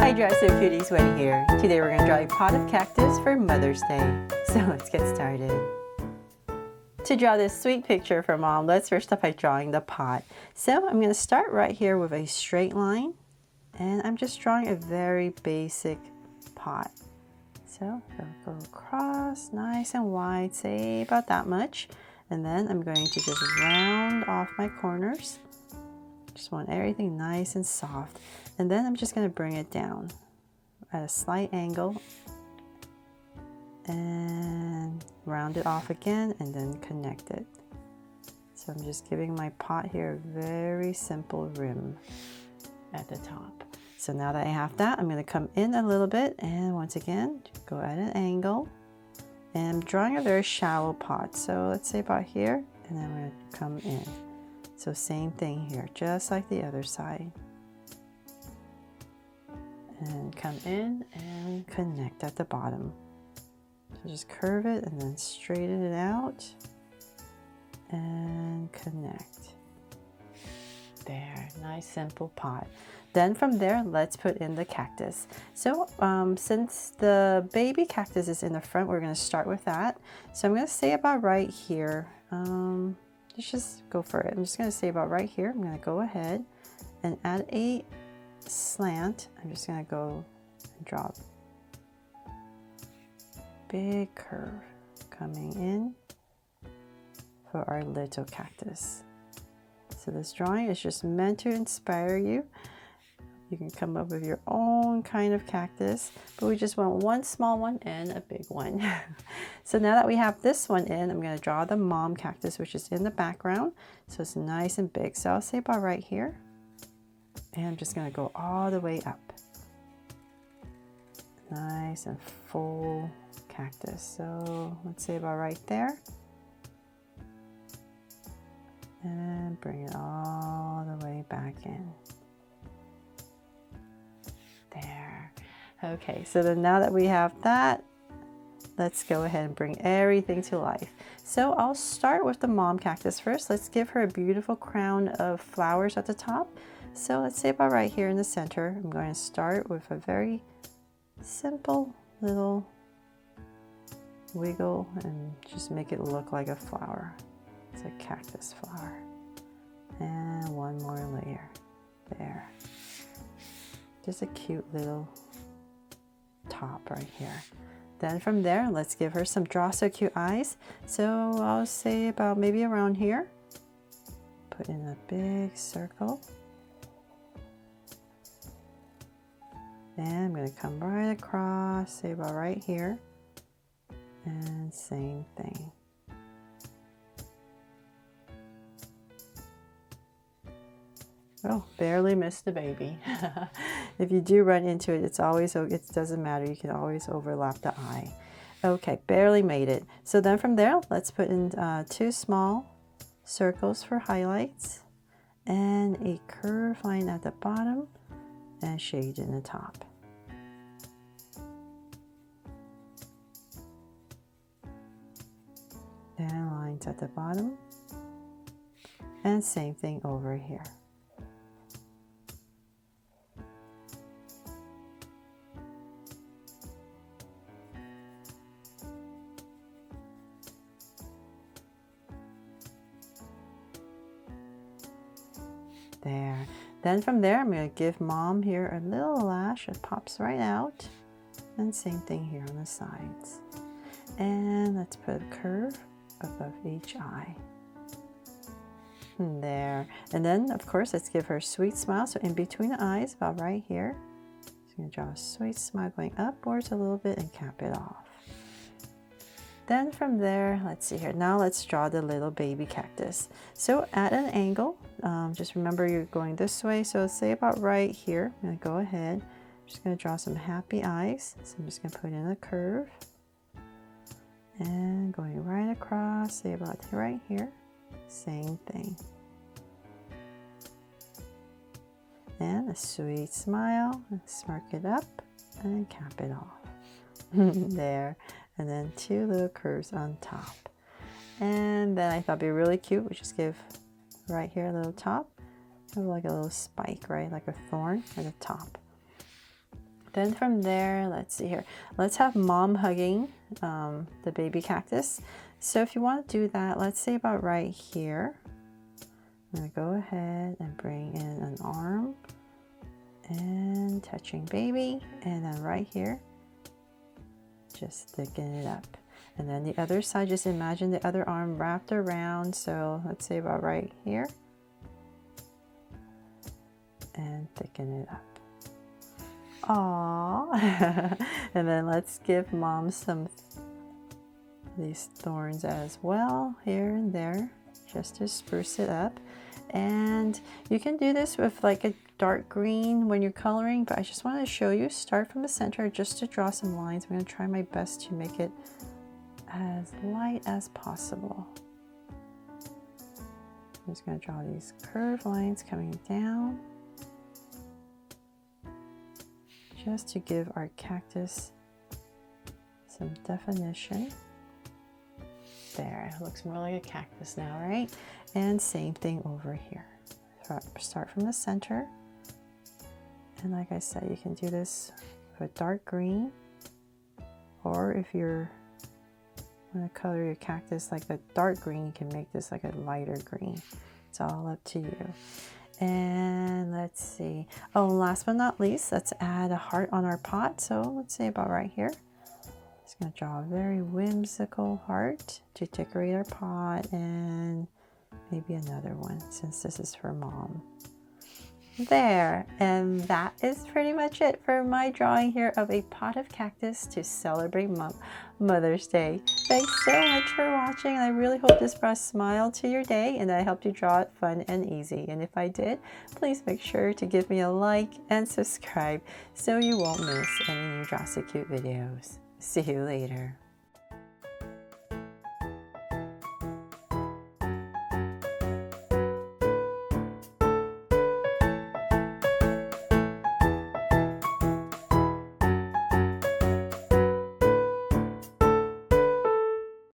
Hi Dress Up Cuties, Wendy here. Today we're going to draw a pot of cactus for Mother's Day. So let's get started. To draw this sweet picture for Mom, let's first start by drawing the pot. So I'm going to start right here with a straight line. And I'm just drawing a very basic pot. So go across, nice and wide, say about that much. And then I'm going to just round off my corners. Just want everything nice and soft. And then I'm just going to bring it down at a slight angle and round it off again and then connect it. So I'm just giving my pot here a very simple rim at the top. So now that I have that, I'm going to come in a little bit and once again go at an angle. And I'm drawing a very shallow pot. So let's say about here, and then I'm going to come in. So same thing here, just like the other side. And come in and connect at the bottom. So just curve it and then straighten it out and connect. There, nice simple pot. Then from there, let's put in the cactus. So since the baby cactus is in the front, we're going to start with that. So I'm going to say about right here. Let's just go for it. I'm just going to say about right here. I'm going to go ahead and add a slant. I'm just going to go and draw a big curve coming in for our little cactus. So this drawing is just meant to inspire you. You can come up with your own kind of cactus, but we just want one small one and a big one. So now that we have this one in, I'm going to draw the mom cactus, which is in the background. So it's nice and big. So I'll say about right here. And I'm just going to go all the way up. Nice and full cactus. So let's say about right there. And bring it all the way back in. There. Okay, so then now that we have that, let's go ahead and bring everything to life. So I'll start with the mom cactus first. Let's give her a beautiful crown of flowers at the top. So let's say about right here in the center, I'm going to start with a very simple little wiggle and just make it look like a flower. It's a cactus flower. And one more layer. There. Just a cute little top right here. Then from there, let's give her some draw so cute eyes. So I'll say about maybe around here. Put in a big circle. And I'm going to come right across, say about right here. And same thing. Oh, barely missed the baby. If you do run into it, it doesn't matter. You can always overlap the eye. Okay, barely made it. So then from there, let's put in 2 small circles for highlights and a curved line at the bottom and shade in the top. And lines at the bottom. And same thing over here. There. Then from there, I'm going to give mom here a little lash. It pops right out. And same thing here on the sides. And let's put a curve above each eye. There. And then, of course, let's give her a sweet smile. So in between the eyes, about right here. So I'm going to draw a sweet smile going upwards a little bit and cap it off. Then from there, let's see here. Now let's draw the little baby cactus. So at an angle, just remember you're going this way. So say about right here. I'm going to go ahead. I'm just going to draw some happy eyes. So I'm just going to put in a curve. And going right across, say about right here. Same thing. And a sweet smile. Smirk it up and cap it off. There. And then 2 little curves on top. And then I thought it'd be really cute. We just give right here a little top, kind of like a little spike, right? Like a thorn at the top. Then from there, let's see here. Let's have mom hugging the baby cactus. So if you want to do that, let's say about right here. I'm going to go ahead and bring in an arm and touching baby. And then right here, just sticking it up. And then the other side, just imagine the other arm wrapped around. So let's say about right here. And thicken it up. Aww. And then let's give mom some these thorns as well, here and there, just to spruce it up. And you can do this with like a dark green when you're coloring, but I just wanted to show you, start from the center just to draw some lines. I'm going to try my best to make it as light as possible. I'm just going to draw these curved lines coming down, just to give our cactus some definition. There, it looks more like a cactus now, right? And same thing over here. Start from the center. And like I said, you can do this with dark green, or if you're going to color your cactus like a dark green, you can make this like a lighter green. It's all up to you. And let's see. Oh, last but not least, let's add a heart on our pot. So let's say about right here. Just going to draw a very whimsical heart to decorate our pot, and maybe another one since this is for mom. There, and that is pretty much it for my drawing here of a pot of cactus to celebrate Mother's Day. Thanks so much for watching. I really hope this brought a smile to your day and I helped you draw it fun and easy. And if I did, please make sure to give me a like and subscribe so you won't miss any new Draw So Cute videos. See you later.